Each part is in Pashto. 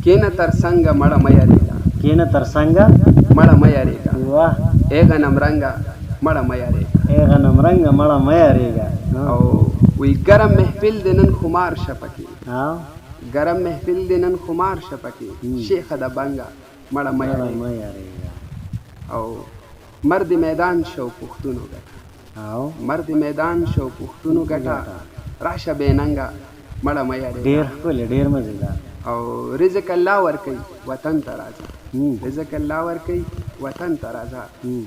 کینه تر څنګه مړه مه یارېږه کینه تر څنګه مړه مه یارېږه واه ای غنم رنګه مړه مه یارېږه ای غنم رنګه مړه مه یارېږه او وی ګرم محفل دی نن خمار شه پکې او ګرم محفل دی نن خمار شه پکې شیخه د بنګه مړه مه یارېږه او مرد میدان شو پښتونو ګټه او مرد میدان شو پښتونو ګټه راشه بېننګه مړه مه یارېږه ډېر ښکلی ډېر مزېدار او رزق الله ورکوي وطن ته راځه رزق الله ورکوي وطن ته راځه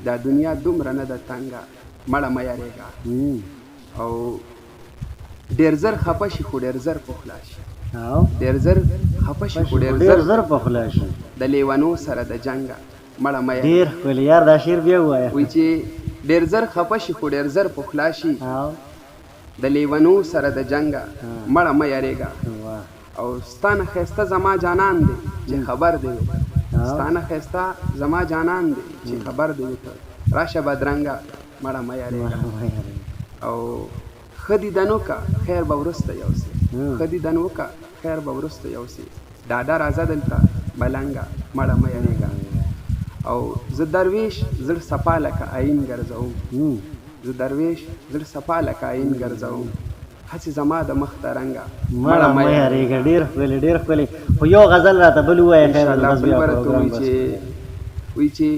دا دنیا دومره نه ده تنګه مړه مه یارېږه او ډېر زر خفه شي خو ډېر زر پخلا شي او ډېر زر خفه شي خو ډېر ډېر زر پخلا شي د لیونو سره د جنګه مړه مه ډېر ښکلی یار دا شعر بیا ووایه وایي چې ډېر زر خفه شي خو ډېر زر پخلا شي او د لیونو سره د جنګه مړه مه یارېږه واه او ستانه ښایسته زما جانان دی چې خبر دی ستانه ښایسته زما جانان دی چې خبر دی ته راشه بدرنګه مړه مه یارېږه او ښه دیدن وکړه خیر به وروسته یوسې ښه دیدن وکړه خیر به وروسته یوسې ډاډه راځه دلته ملنګه مړه مه یارېږه او زه درویش زړه صفا لکه آیین ګرځوم زه درویش زړه صفا لکه آیین ګرځوم هسې زما د مخ ته رنګه مړه مه یارېږه ډېر ښکلی ډېر ښکلی خو یو غزل راته بل ووایه خیر بس بیا پروګرام بس وایي چې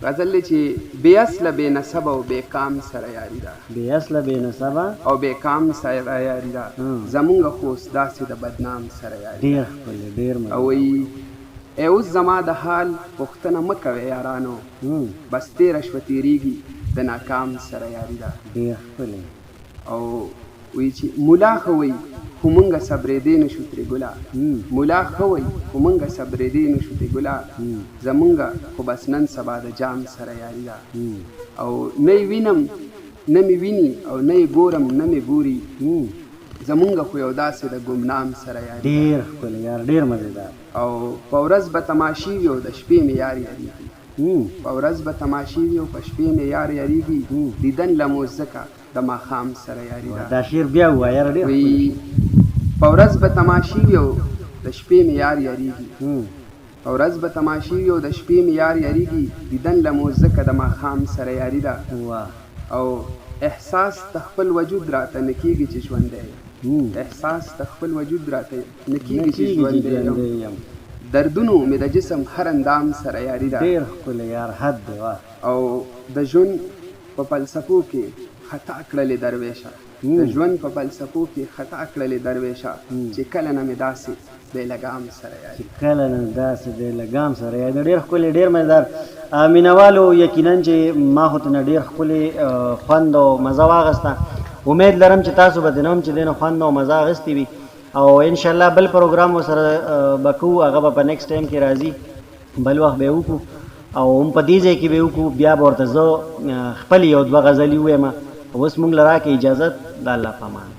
غزل دی چې بې اصله بې نسبه او بې کام سره یاري ده بې اصله بې نسبه او بې کام سره یاري ده زمونږ خو اوس داسې د بدنام سره یاري ډېر ښکلی ډېر او وایي ای اوس زما د حال پوښتنه مه کوئ یارانو بس تېره شوه تېرېږي د ناکام سره یاري ده ډېر ښکلی او وایي چې ملا ښه وایي خو مونږه صبرېدی نه شو ترې ګله ملا ښه وایي خو مونږه صبرېدی نه شو ترې ګله زمونږه خو بس نن سبا د جام سره یاري ده او نه یې وینم نه مې ویني او نه یې ګورم نه مې ګوري زمونږه خو یو داسې د ګمنام سره یاري ډېر ښکلی یار ډېر مزېدار او په ورځ به تماشې وي او د شپې مې یار یارېږي په ورځ به تماشې وي او په شپې مې یار یارېږي دیدن له مو ځکه د ماښام سره یاري ده دا شعر بیا ووایه یاره ډېر وایي په ورځ به تماشې وي او د شپې مې یار یارېږي په ورځ به تماشې وي او د شپې مې یار یارېږي دیدن له مو ځکه د ماښام سره یاري ده او احساس د خپل وجود راته نه کېږي چې ژوندی احساس د خپل وجود راته نه کېږي چې ژوندی یم دردونو مې د جسم هر اندام سره یاري ده ډېر ښکلی یار حد دی واه او د ژوند په فلسفو کې خطا کړلې درویشه د ژوند په فلسفو کې خطا کړلې درویشه چې کله نه مې داسې بې لګام سره یاري چې کله نه داسې بې لګام سره یاري ډېر ښکلی ډېر مزدار مینهوالو یقینا چې ما خو ترنه ډېر ښکلی خوند او مزه واخیسته امید لرم چې تاسو به ترنه هم چې دی نه خوند او مزه اخیستې وي او انشاءالله بل پروګرام ورسره به کوو هغه به په نیکسټ ټایم کې راځي بل وخت به یې وکړو او هم په دې ځای کې به یې وکړو بیا به ورته زه خپلې یو دوه غزلې ووایم اوس موږ له راکړې اجازت د الله په امان